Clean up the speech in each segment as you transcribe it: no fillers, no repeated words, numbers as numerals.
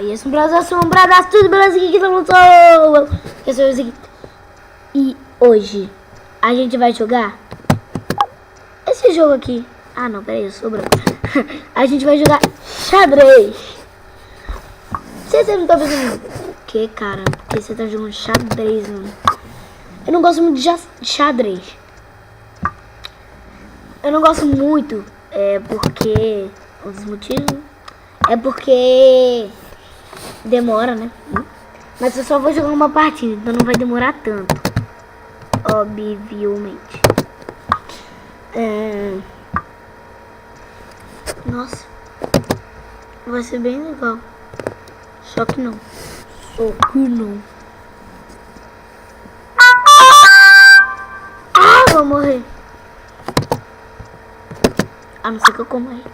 E assombradas, tudo beleza aqui que não sou. Eu sou esse aqui. E hoje a gente vai jogar esse jogo aqui. Ah não, peraí, eu sou branco. A gente vai jogar xadrez. Você não tá pensando o que, cara? Porque você tá jogando xadrez, mano. Eu não gosto muito de xadrez. Eu não gosto muito, porque... Um dos motivos é porque demora, né? Mas eu só vou jogar uma partida, então não vai demorar tanto. Obviamente. Nossa. Vai ser bem legal. Só que não. Ah, vou morrer. A não ser que eu coma ele.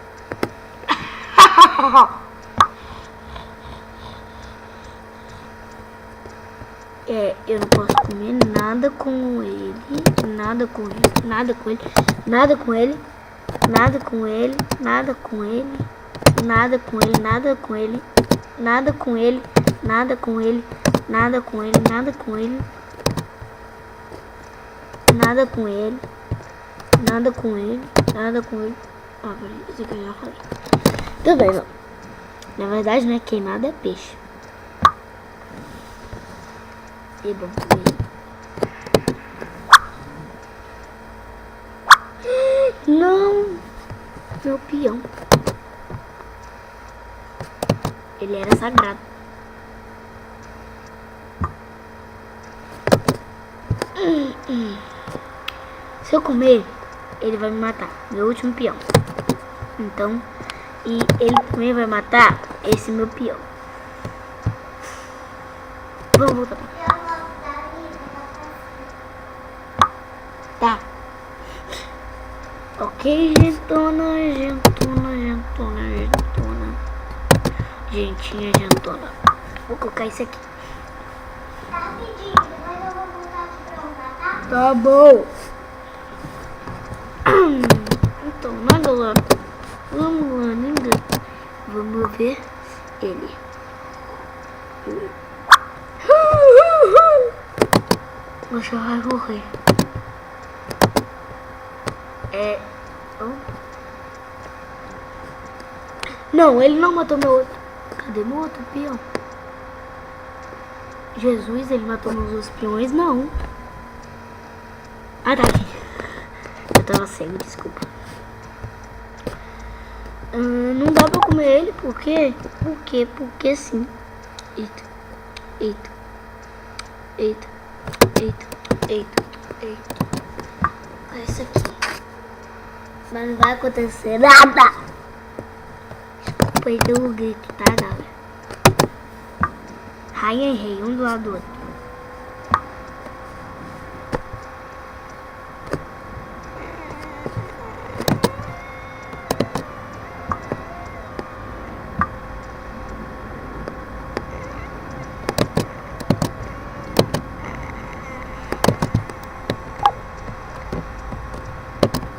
Eu não posso comer nada com ele. Nada com ele. Nada com ele. Nada com ele. Nada com ele. Nada com ele. Nada com ele. Nada com ele. Nada com ele. Nada com ele. Nada com ele. Nada com ele. Nada com ele. Nada com ele. Nada com ele. Ah, peraí, isso aqui eu já falei. Tudo bem, não. Na verdade, né? Queimado é peixe. E bom. Não! Meu peão. Ele era sagrado. Se eu comer, ele vai me matar. Meu último peão. Então, e ele também vai matar esse meu peão. Vamos voltar pra cá. Tá. Ok, gentona. Gentinha, gentona. Vou colocar isso aqui. Tá rapidinho, depois eu vou voltar aqui pra jogar, tá? Tá bom. Então, né, galera? Vamos lá, ninguém. Vamos ver ele. Você vai morrer. Não, ele não matou meu outro. Cadê meu outro peão? Jesus, ele matou meus outros peões? Não. Ah, tá aqui. Eu tava cego, desculpa. Não dá pra comer ele, por quê? Por quê? Porque sim. Eita. Olha isso aqui. Mas não vai acontecer nada. Desculpa aí pelo grito, tá, galera? Rainha e rei, um do lado do outro.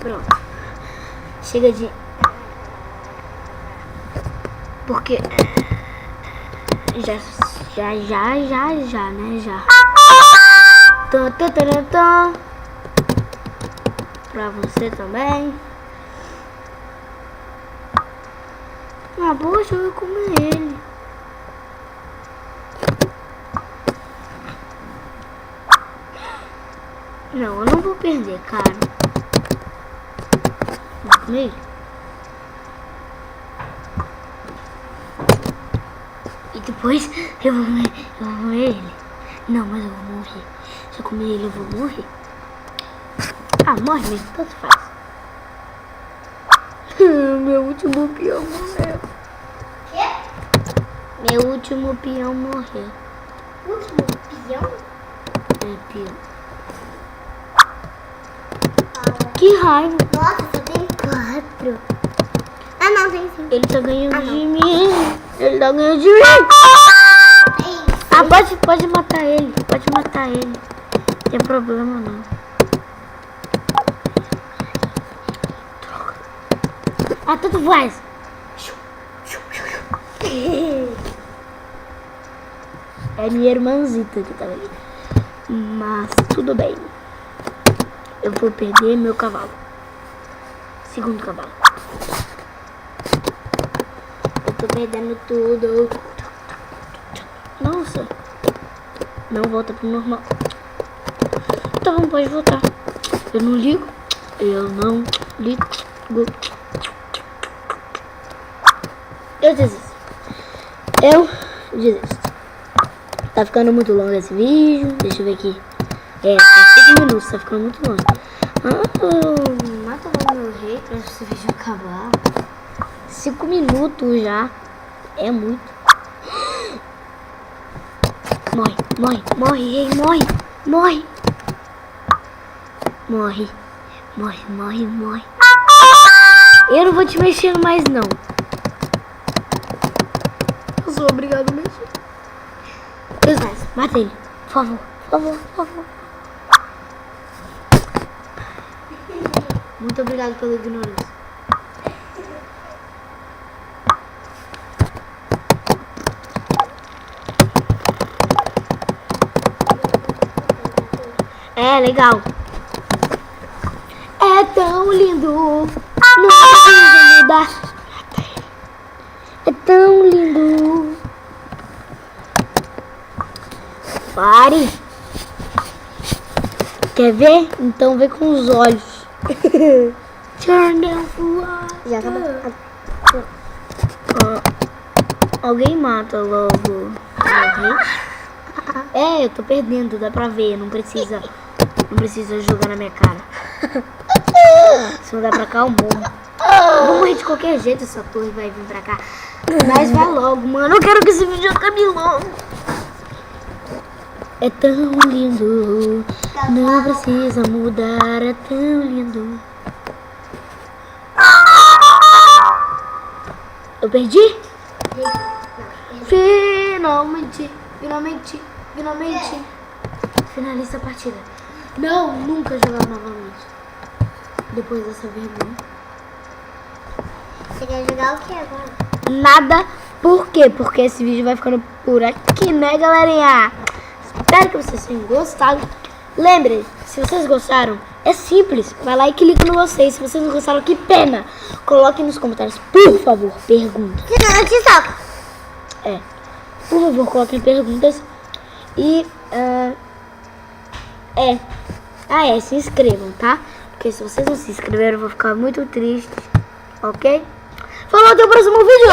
Pronto. Chega de... Porque... Já, né? Já. Pra você também. Ah, poxa, eu vou comer ele. Não, eu não vou perder, cara. Vou comer ele. E depois eu vou comer ele. Não, mas eu vou morrer. Se eu comer ele, eu vou morrer. Ah, morre mesmo, tanto faz. Meu último peão morreu. Quê? Meu último peão morreu. Último peão? Peão. Que raiva. Nossa, só tem 4. Ah, não, tem 5. Ele tá ganhando de mim. Ele tá ganhando de mim. Ah, pode matar ele. Pode matar ele. Não tem problema, não. Droga. Ah, tanto faz. É minha irmãzita que tá ali. Mas tudo bem. Eu vou perder meu cavalo. Segundo cavalo. Eu tô perdendo tudo. Nossa. Não volta pro normal. Então não pode voltar. Eu não ligo. Eu não ligo. Eu desisto. Eu desisto. Tá ficando muito longo esse vídeo. Deixa eu ver aqui. É, tem 5 minutos. Tá ficando muito longo. Mata logo meu rei pra esse vídeo acabar. 5 minutos já. É muito. Morre, morre, morre, rei, morre, morre. Morre, morre, morre, morre. Eu não vou te mexer mais não. Eu sou obrigado a mexer. Deus mais, mata ele. Por favor, por favor, por favor. Muito obrigado pela ignorância. É legal. É tão lindo. Não precisa mudar. É tão lindo. Pare. Quer ver? Então vê com os olhos. Turn down for what? Já acabou. Alguém mata logo. É, eu tô perdendo, dá pra ver. Não precisa jogar na minha cara. Se não dá pra cá, eu morro. Eu vou morrer de qualquer jeito, essa torre vai vir pra cá. Mas vai logo, mano. Eu quero que esse vídeo acabe logo. É tão lindo. Não precisa mudar. É tão lindo. Eu perdi? Finalmente. Finaliza a partida. Não, nunca jogar novamente. Depois dessa vergonha. Você quer jogar o que agora? Nada. Por quê? Porque esse vídeo vai ficando por aqui, né, galerinha? Espero que vocês tenham gostado. Lembrem, se vocês gostaram, é simples. Vai lá e clica no gostei. Se vocês não gostaram, que pena. Coloquem nos comentários, por favor, perguntas. Senão eu te saco. É. Por favor, coloquem perguntas. E, se inscrevam, tá? Porque se vocês não se inscreveram, eu vou ficar muito triste. Ok? Falou, até o próximo vídeo.